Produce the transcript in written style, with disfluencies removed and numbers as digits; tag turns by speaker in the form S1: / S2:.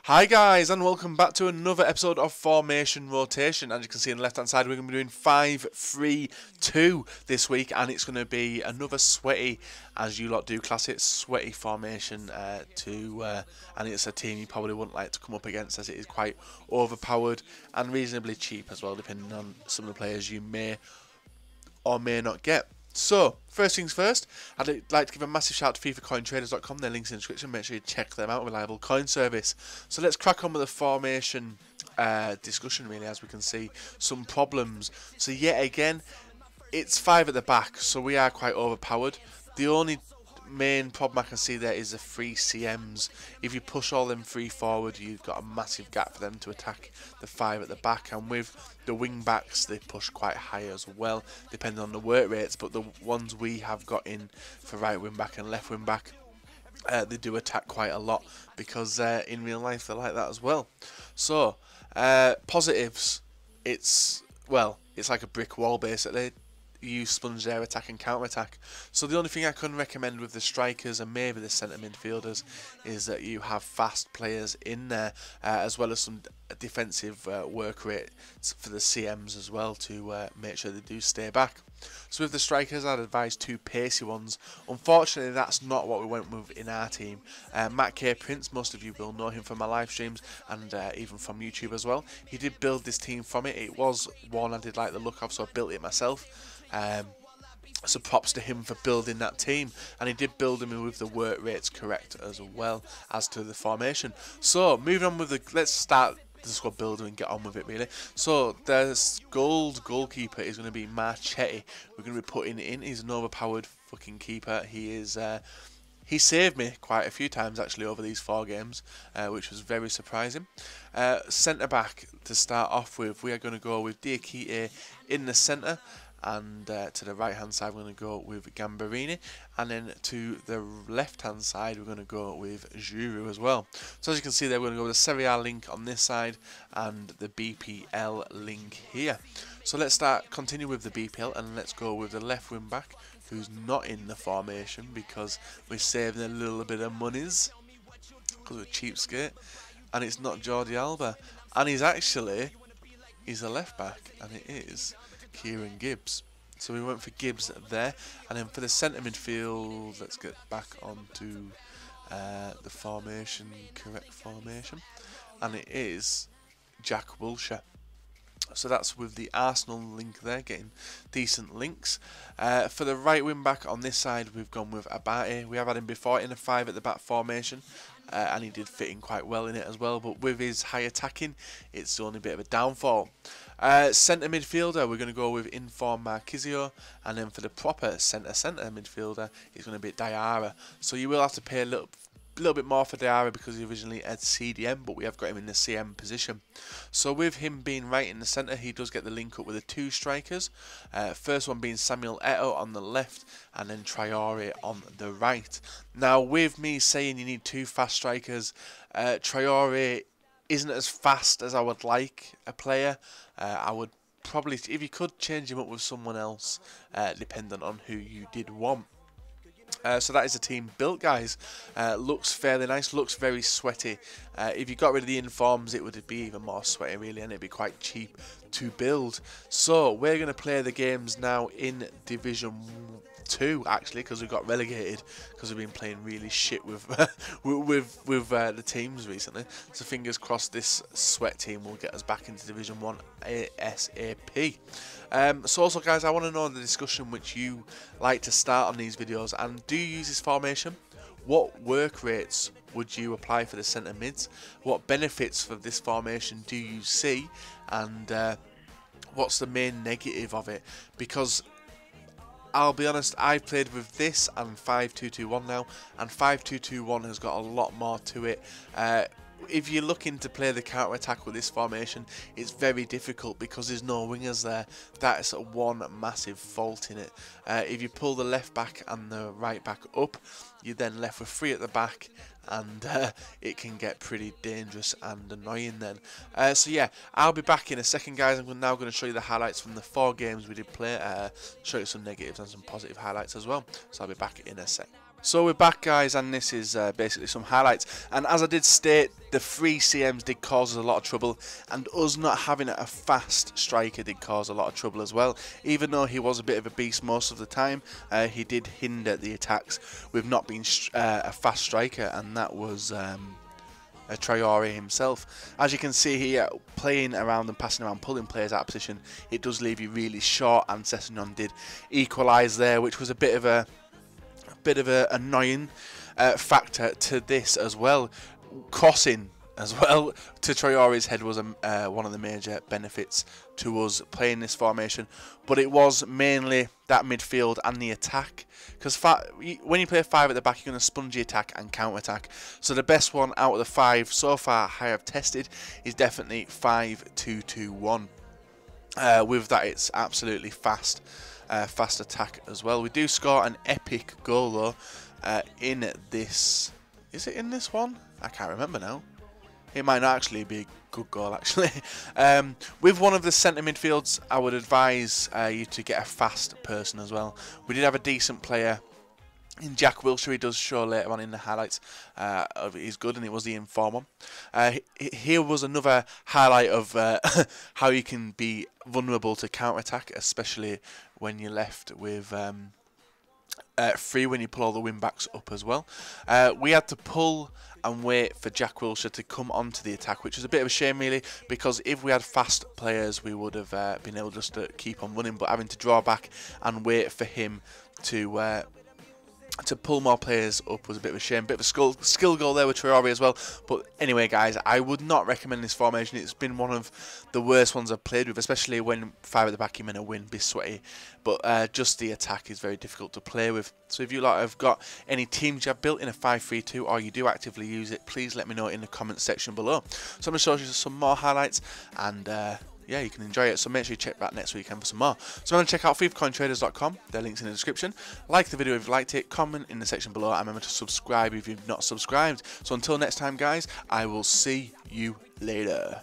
S1: Hi guys, and welcome back to another episode of Formation Rotation. As you can see on the left hand side, we're going to be doing 5-3-2 this week, and it's going to be another sweaty, as you lot do, classic sweaty formation and it's a team you probably wouldn't like to come up against, as it is quite overpowered and reasonably cheap as well, depending on some of the players you may or may not get. So, first things first, I'd like to give a massive shout out to FIFAcointraders.com. Their links in the description. Make sure you check them out. Reliable coin service. So let's crack on with the formation discussion, really, as we can see some problems. So yet again, it's 5 at the back, so we are quite overpowered. The only main problem I can see there is the 3 CMs. If you push all them 3 forward, you've got a massive gap for them to attack the 5 at the back, and with the wing backs they push quite high as well, depending on the work rates. But the ones we have got in for right wing back and left wing back, they do attack quite a lot, because in real life they're like that as well. So positives, it's like a brick wall basically. You use sponge air attack and counter attack. So the only thing I can recommend with the strikers and maybe the centre midfielders is that you have fast players in there, as well as some defensive work rate for the CMs as well, to make sure they do stay back. So with the strikers, I'd advise 2 pacey ones. Unfortunately, that's not what we went with in our team. Matt K. Prince, most of you will know him from my live streams and even from YouTube as well. He did build this team from it. It was one I did like the look of, so I built it myself. So props to him for building that team, and he did build them with the work rates correct as well as to the formation. So moving on with let's start the squad builder and get on with it, really. So there's goalkeeper is going to be Marchisio. We're going to be putting in, he's an overpowered fucking keeper. He saved me quite a few times actually over these 4 games, which was very surprising. Centre back to start off with, we are going to go with Diakite in the centre, and to the right hand side we're going to go with Gambarini, and then to the left hand side we're going to go with Giroud as well. So as you can see there, we're going to go with the Serie A link on this side and the BPL link here. So let's continue with the BPL, and let's go with the left wing back, who's not in the formation because we're saving a little bit of monies because we're cheapskate, and it's not Jordi Alba, and he's a left back, and it is Kieran Gibbs. So we went for Gibbs there, and then for the centre midfield, let's get back onto the formation, correct formation, and it is Jack Wilshere. So that's with the Arsenal link there, getting decent links. For the right wing back on this side, we've gone with Abate. We have had him before in a 5 at the back formation, and he did fit in quite well in it as well, but with his high attacking, it's the only bit of a downfall. Centre midfielder, we're going to go with inform Marchisio, and then for the proper centre midfielder, it's going to be Diarra. So you will have to pay a little bit more for Diarra because he originally had CDM, but we have got him in the CM position. So with him being right in the centre, he does get the link up with the 2 strikers. First one being Samuel Eto'o on the left, and then Traore on the right. Now with me saying you need 2 fast strikers, Traore isn't as fast as I would like a player. I would probably, if you could, change him up with someone else, depending on who you did want. So that is the team built, guys. Looks fairly nice, looks very sweaty. If you got rid of the informs, it would be even more sweaty, really, and it'd be quite cheap to build. So we're going to play the games now in Division 2, actually, because we got relegated because we've been playing really shit with the teams recently. So fingers crossed this sweat team will get us back into Division 1 ASAP. So also, guys, I want to know the discussion which you like to start on these videos, and do you use this formation? What work rates would you apply for the centre mids? What benefits for this formation do you see? And what's the main negative of it? Because I'll be honest, I've played with this and 5-2-2-1 now, and 5-2-2-1 has got a lot more to it. If you're looking to play the counter attack with this formation, it's very difficult because there's no wingers there. That's one massive fault in it. If you pull the left back and the right back up, you're then left with 3 at the back, and it can get pretty dangerous and annoying then. So yeah, I'll be back in a second, guys. I'm now going to show you the highlights from the 4 games we did play, show you some negatives and some positive highlights as well. So I'll be back in a sec. So we're back, guys, and this is basically some highlights. And as I did state, the 3 CMs did cause us a lot of trouble, and us not having a fast striker did cause a lot of trouble as well. Even though he was a bit of a beast most of the time, he did hinder the attacks with not being a fast striker, and that was Traore himself. As you can see here, playing around and passing around, pulling players out of position, it does leave you really short, and Sessegnon did equalise there, which was a bit of a annoying factor to this as well. Crossing as well to Traore's head was one of the major benefits to us playing this formation, but it was mainly that midfield and the attack, because when you play 5 at the back, you're going to spongy attack and counter attack. So the best one out of the 5 so far I have tested is definitely 5-2-2-1. With that, it's absolutely fast. Fast attack as well. We do score an epic goal though in this. Is it in this one? I can't remember now. It might not actually be a good goal actually. With one of the centre midfields, I would advise you to get a fast person as well. We did have a decent player in Jack Wilshere. He does show later on in the highlights. He's good, and it was the inform one. Here was another highlight of how you can be vulnerable to counter attack, especially when you're left with 3 when you pull all the wing backs up as well. We had to pull and wait for Jack Wilshere to come onto the attack, which was a bit of a shame really, because if we had fast players we would have been able just to keep on running, but having to draw back and wait for him to pull more players up was a bit of a shame. Bit of a skill goal there with Traore as well. But anyway, guys, I would not recommend this formation. It's been one of the worst ones I've played with, especially when 5 at the back you're meant to win, be sweaty. But just the attack is very difficult to play with. So if you lot have got any teams you have built in a 5-3-2 or you do actively use it, please let me know in the comments section below. So I'm going to show you some more highlights, and yeah, you can enjoy it, so make sure you check back next weekend for some more. So remember to check out FIFAcointraders.com, their link's in the description. Like the video if you liked it, comment in the section below, and remember to subscribe if you've not subscribed. So until next time, guys, I will see you later.